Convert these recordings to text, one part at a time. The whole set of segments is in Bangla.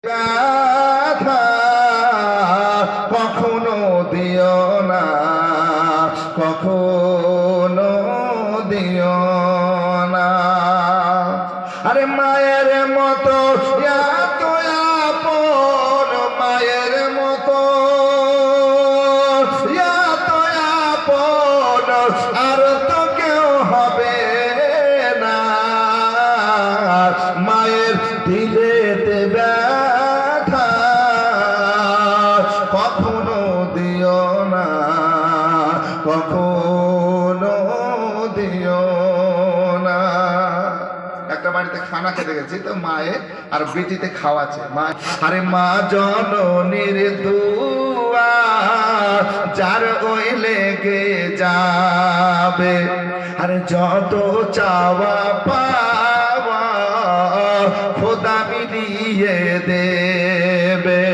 ব্যথা কখনো দিও না, কখনো দিও না। আরে মায়ের মতো এত আপন, মায়ের মতো এত আপন আর তো কেউ হবে না। মায়ের দিলেতে ব্যথা কখনো দিও না, কখনো দিও না। একটা বাড়িতে খানা খেতে গেছি, তো মায়ে আর বেটিতে খাওয়াচ্ছে। মা আরে মা জননীর দুয়া যার ওই লেগে যাবে, আরে যত চাওয়া পাওয়া খোদা মিলিয়ে দেবে।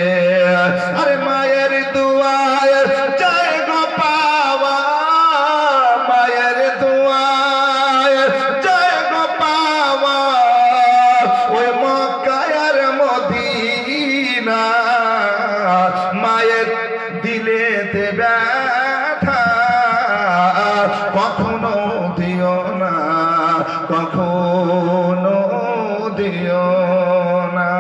আরে মায়ের দুয়ায় জয় গো পাওয়া, মায়ের দুয়ায় জয় গো পাওয়া, ওই মক্কা আর মদিনা। মায়ের দিলেতে ব্যথা কখনো দিও না, কখনো দিও না।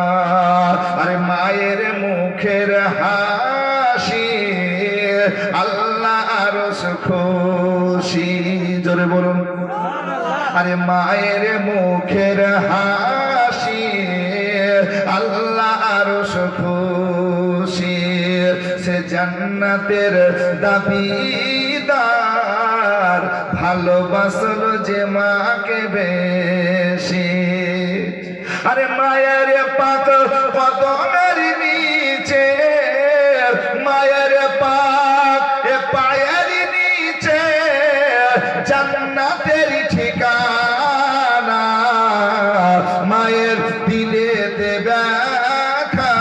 আরে মায়ের মুখের হাসি আল্লাহ আরশ খুশি, জোরে বলুন। আরে মায়ের মুখের হাসি আল্লাহ আরশ খুশি। সে জান্নাতের দাবিদার, ভালোবাসল যে মাকে বেশি। আরে মায়ের পাক কদমের নিচে, মায়ের পাক পায়ের নিচে জান্নাতের ঠিকানা। মায়ের দিলেতে ব্যথা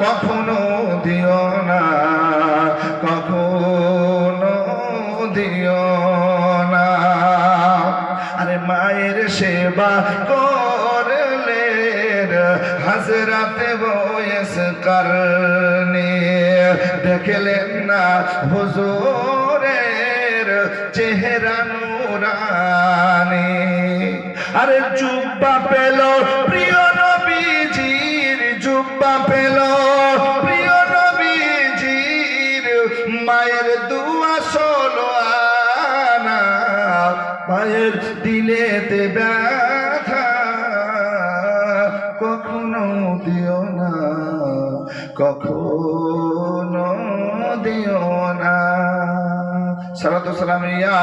কখনো দিও না, কখনো দিও না। আরে মায়ের সেবা করলে হযরতে ওয়াইস করনি, দেখলেন না হুজুরের চেহারা নূরানি। আরে জুব্বা পেল প্রিয় নবীজির, জুব্বা পেল প্রিয় নবীজির, মায়ের দুয়া ষোলো আনা। মায়ের দিলেতে ব্যথা কখনো দিও না, কখনো দিও না। সালাতু সালাম ইয়া